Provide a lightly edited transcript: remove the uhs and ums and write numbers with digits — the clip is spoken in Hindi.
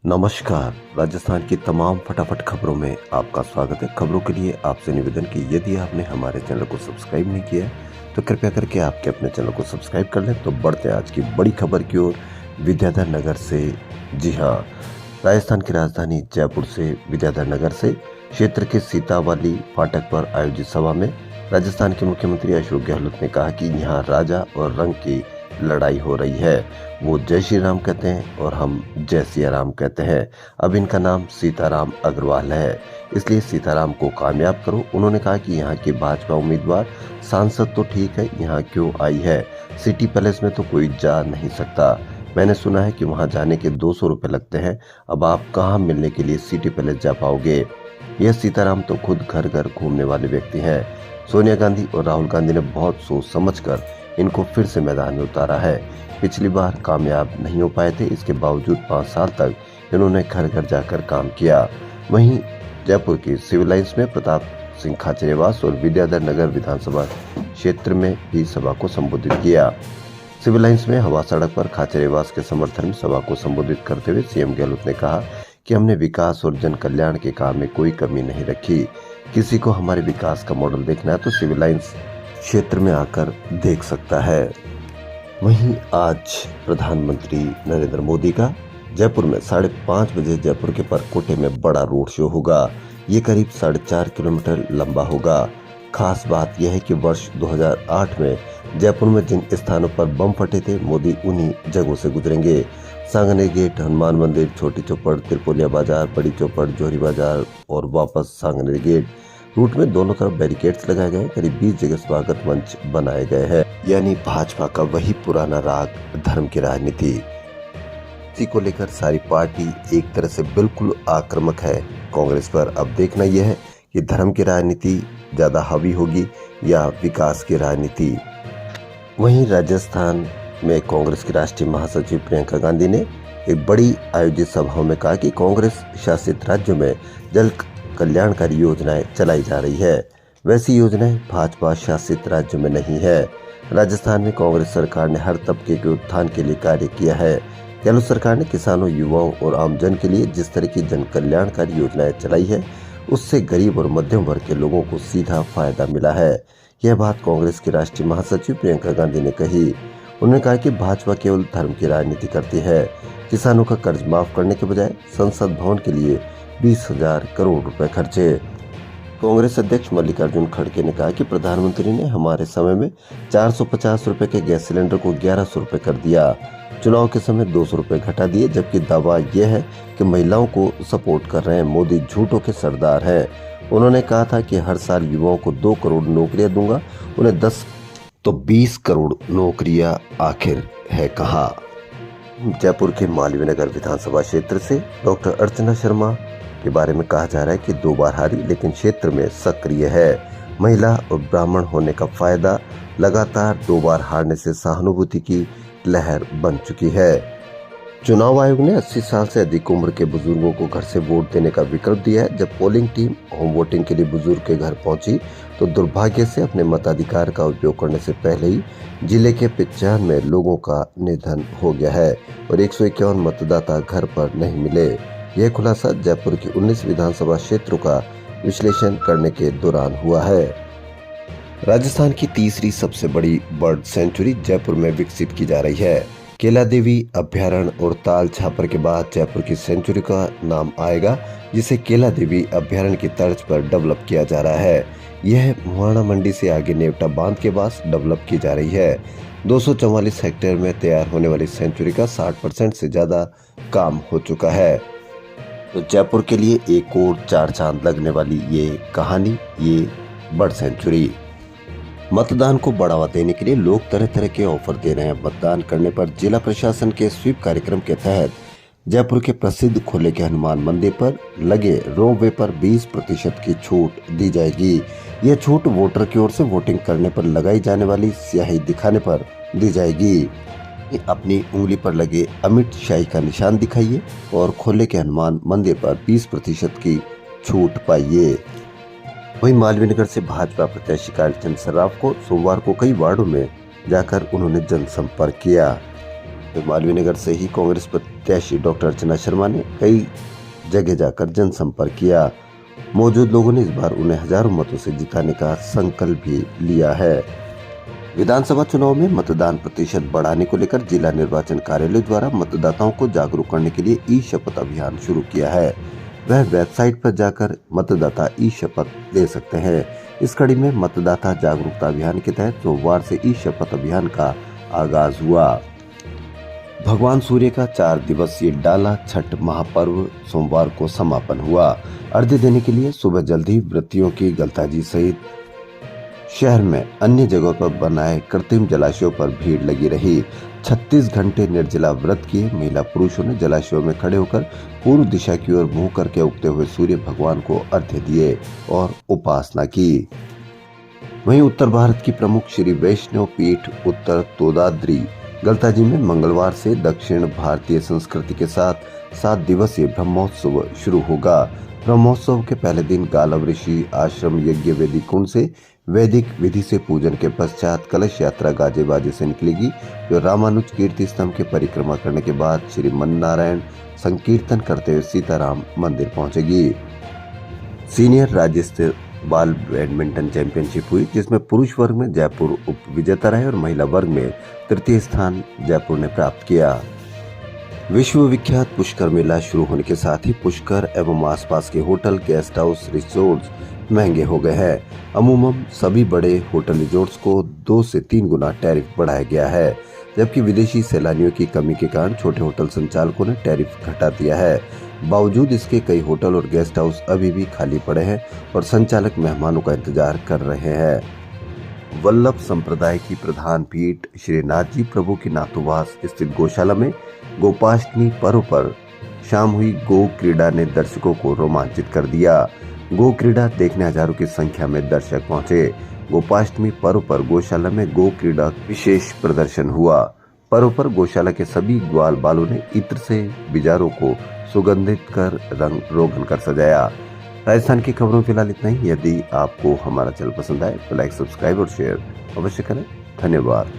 नमस्कार। राजस्थान की तमाम फटाफट खबरों में आपका स्वागत है। खबरों के लिए आपसे निवेदन कि यदि आपने हमारे चैनल को सब्सक्राइब नहीं किया है तो कृपया करके आपके अपने चैनल को सब्सक्राइब कर लें। तो बढ़ते हैं आज की बड़ी खबर की ओर विद्याधर नगर से। जी हाँ, राजस्थान की राजधानी जयपुर से विद्याधर नगर से क्षेत्र के सीतावाली फाटक पर आयोजित सभा में राजस्थान के मुख्यमंत्री अशोक गहलोत ने कहा कि यहाँ राजा और रंग की लड़ाई हो रही है। वो जय श्री राम कहते हैं और हम जय सिया राम कहते हैं। अब इनका नाम सीताराम अग्रवाल है, इसलिए सीताराम को कामयाब करो। उन्होंने कहा कि यहाँ के भाजपा उम्मीदवार सांसद तो ठीक है, यहाँ क्यों आई है? सिटी पैलेस में तो कोई जा नहीं सकता। मैंने सुना है कि वहाँ जाने के 200 रुपए लगते हैं। अब आप कहाँ मिलने के लिए सिटी पैलेस जा पाओगे? यह सीताराम तो खुद घर घर घूमने वाले व्यक्ति हैं। सोनिया गांधी और राहुल गांधी ने बहुत सोच समझकर इनको फिर से मैदान में उतारा है। पिछली बार कामयाब नहीं हो पाए थे, इसके बावजूद 5 साल तक इन्होंने घर घर जाकर काम किया। वहीं जयपुर की सिविल लाइंस में प्रताप सिंह खाचरियावास और विद्याधर नगर विधानसभा क्षेत्र में भी सभा को संबोधित किया। सिविल लाइंस में हवा सड़क पर खाचरियावास के समर्थन में सभा को संबोधित करते हुए सीएम गहलोत ने कहा कि हमने विकास और जन कल्याण के काम में कोई कमी नहीं रखी। किसी को हमारे विकास का मॉडल देखना है तो सिविल लाइंस क्षेत्र में आकर देख सकता है। वहीं आज प्रधानमंत्री नरेंद्र मोदी का जयपुर में 5:30 बजे जयपुर के परकोटे में बड़ा रोड शो होगा। ये करीब 4.5 किलोमीटर लंबा होगा। खास बात यह है कि वर्ष 2008 में जयपुर में जिन स्थानों पर बम फटे थे, मोदी उन्हीं जगहों से गुजरेंगे। सांगनेर गेट, हनुमान मंदिर, छोटी चौपड़, त्रिपोलिया बाजार, बड़ी चौपड़, जोहरी बाजार और वापस सांगनेर गेट रूट में दोनों तरफ बैरिकेड्स लगाए गए। करीब 20 जगह स्वागत मंच बनाए गए हैं। यानी भाजपा का वही पुराना राग, धर्म की राजनीति। इसी को लेकर सारी पार्टी एक तरह से बिल्कुल आक्रामक है कांग्रेस पर। अब देखना यह है कि धर्म की राजनीति ज्यादा हावी होगी या विकास की राजनीति। वहीं राजस्थान में कांग्रेस की राष्ट्रीय महासचिव प्रियंका गांधी ने एक बड़ी आयोजित सभा में कहा कि कांग्रेस शासित राज्यों में जल कल्याणकारी योजनाएं चलाई जा रही है, वैसी योजनाएं भाजपा शासित राज्यों में नहीं है। राजस्थान में कांग्रेस सरकार ने हर तबके के उत्थान के लिए कार्य किया है। गहलोत सरकार ने किसानों, युवाओं और आमजन के लिए जिस तरह की जन कल्याणकारी योजनाएं चलाई है, उससे गरीब और मध्यम वर्ग के लोगों को सीधा फायदा मिला है। यह बात कांग्रेस की राष्ट्रीय महासचिव प्रियंका गांधी ने कही। उन्होंने कहा कि भाजपा केवल धर्म की राजनीति करती है। किसानों का कर्ज माफ करने के बजाय संसद भवन के लिए 20,000 करोड़ रुपए खर्चे। कांग्रेस अध्यक्ष मल्लिकार्जुन खड़गे ने कहा कि प्रधानमंत्री ने हमारे समय में 450 रुपए के गैस सिलेंडर को 1100 रुपए कर दिया। चुनाव के समय 200 रुपए घटा दिए, जबकि दावा यह है कि महिलाओं को सपोर्ट कर रहे हैं। मोदी झूठों के सरदार हैं। उन्होंने कहा था कि हर साल युवाओं को 2 करोड़ नौकरियां दूंगा, उन्हें 10 तो 20 करोड़ नौकरियां आखिर है कहाँ? जयपुर के मालवीय नगर विधानसभा क्षेत्र से डॉक्टर अर्चना शर्मा के बारे में कहा जा रहा है कि 2 बार हारी लेकिन क्षेत्र में सक्रिय है। महिला और ब्राह्मण होने का फायदा, लगातार 2 बार हारने से सहानुभूति की लहर बन चुकी है। चुनाव आयोग ने 80 साल से अधिक उम्र के बुजुर्गों को घर से वोट देने का विकल्प दिया है। जब पोलिंग टीम होम वोटिंग के लिए बुजुर्ग के घर पहुंची तो दुर्भाग्य से अपने मताधिकार का उपयोग करने से पहले ही जिले के 95 लोगों का निधन हो गया है और 151 मतदाता घर पर नहीं मिले। यह खुलासा जयपुर की 19 विधानसभा क्षेत्रों का विश्लेषण करने के दौरान हुआ है। राजस्थान की तीसरी सबसे बड़ी बर्ड सेंचुरी जयपुर में विकसित की जा रही है। केला देवी अभ्यारण्य और ताल छापर के बाद जयपुर की सेंचुरी का नाम आएगा, जिसे केला देवी अभ्यारण्य की तर्ज पर डेवलप किया जा रहा है। यह मुहाना मंडी से आगे नेवटा बांध के पास डेवलप की जा रही है। 244 हेक्टेयर में तैयार होने वाली सेंचुरी का 60% से ज्यादा काम हो चुका है। तो जयपुर के लिए एक और 4 चांद लगने वाली ये कहानी, ये बर्ड सेंचुरी। मतदान को बढ़ावा देने के लिए लोग तरह तरह के ऑफर दे रहे हैं। मतदान करने पर जिला प्रशासन के स्वीप कार्यक्रम के तहत जयपुर के प्रसिद्ध खोले के हनुमान मंदिर पर लगे रोपवे पर 20% की छूट दी जाएगी। यह छूट वोटर की ओर से वोटिंग करने पर लगाई जाने वाली स्याही दिखाने पर दी जाएगी। अपनी उंगली पर लगे अमिट शाही का निशान दिखाइए और खोले के हनुमान मंदिर पर 20% की छूट पाइए। वहीं मालवीय नगर से भाजपा प्रत्याशी कालीचंद सर्राफ को सोमवार को कई वार्डों में जाकर उन्होंने जनसंपर्क किया। तो मालवीय नगर से ही कांग्रेस प्रत्याशी डॉक्टर अर्चना शर्मा ने कई जगह जाकर जनसंपर्क किया। मौजूद लोगों ने इस बार उन्हें हजारों मतों से जिताने का संकल्प भी लिया है। विधानसभा चुनाव में मतदान प्रतिशत बढ़ाने को लेकर जिला निर्वाचन कार्यालय द्वारा मतदाताओं को जागरूक करने के लिए ई शपथ अभियान शुरू किया है। वह वेबसाइट पर जाकर मतदाता ई शपथ ले सकते हैं। इस कड़ी में मतदाता जागरूकता अभियान के तहत सोमवार से ई शपथ अभियान का आगाज हुआ। भगवान सूर्य का 4 दिवसीय डाला छठ महापर्व सोमवार को समापन हुआ। अर्घ्य देने के लिए सुबह जल्दी व्रतियों की गलताजी सहित शहर में अन्य जगहों पर बनाए कृत्रिम जलाशयों पर भीड़ लगी रही। 36 घंटे निर्जला व्रत किए महिला पुरुषों ने जलाशयों में खड़े होकर पूर्व दिशा की ओर मुंह करके उगते हुए सूर्य भगवान को अर्घ्य दिए और उपासना की। वहीं उत्तर भारत की प्रमुख श्री वैष्णव पीठ उत्तर तोदाद्री गलताजी में मंगलवार से दक्षिण भारतीय संस्कृति के साथ 7 दिवसीय ब्रह्मोत्सव शुरू होगा। ब्रह्मोत्सव के पहले दिन गालव ऋषि आश्रम यज्ञ वेदी कुंड से वैदिक विधि से पूजन के पश्चात कलश यात्रा गाजे बाजे से निकलेगी, जो रामानुज कीर्ति स्तंभ की परिक्रमा करने के बाद श्री मननारायण संकीर्तन करते हुए सीताराम मंदिर पहुंचेगी। सीनियर राज्य स्तरीय बाल बैडमिंटन चैंपियनशिप हुई, जिसमें पुरुष वर्ग में जयपुर उप विजेता रहे और महिला वर्ग में तृतीय स्थान जयपुर ने प्राप्त किया। विश्व विख्यात पुष्कर मेला शुरू होने के साथ ही पुष्कर एवं आसपास के होटल, गेस्ट हाउस, रिसोर्ट्स महंगे हो गए हैं। अमूमन सभी बड़े होटल रिजॉर्ट्स को 2 से 3 गुना टैरिफ बढ़ाया गया है, जबकि विदेशी सैलानियों की कमी के कारण छोटे होटल संचालकों ने टैरिफ घटा दिया है। बावजूद इसके कई होटल और गेस्ट हाउस अभी भी खाली पड़े हैं और संचालक मेहमानों का इंतजार कर रहे हैं। वल्लभ संप्रदाय की प्रधान पीठ श्री नाथजी प्रभु की नाथुवास स्थित गौशाला में गोपाष्टमी पर्व पर शाम हुई गो क्रीड़ा ने दर्शकों को रोमांचित कर दिया। गो क्रीड़ा देखने हजारों की संख्या में दर्शक पहुंचे। गोपाष्टमी पर्व पर गौशाला में गो क्रीड़ा विशेष प्रदर्शन हुआ। पर्व पर गौशाला के सभी ग्वाल बालों ने इत्र से बिजारों को सुगंधित कर रंग रोगन कर सजाया। राजस्थान की खबरों फिलहाल इतना ही। यदि आपको हमारा चैनल पसंद आए तो लाइक, सब्सक्राइब और शेयर अवश्य करें। धन्यवाद।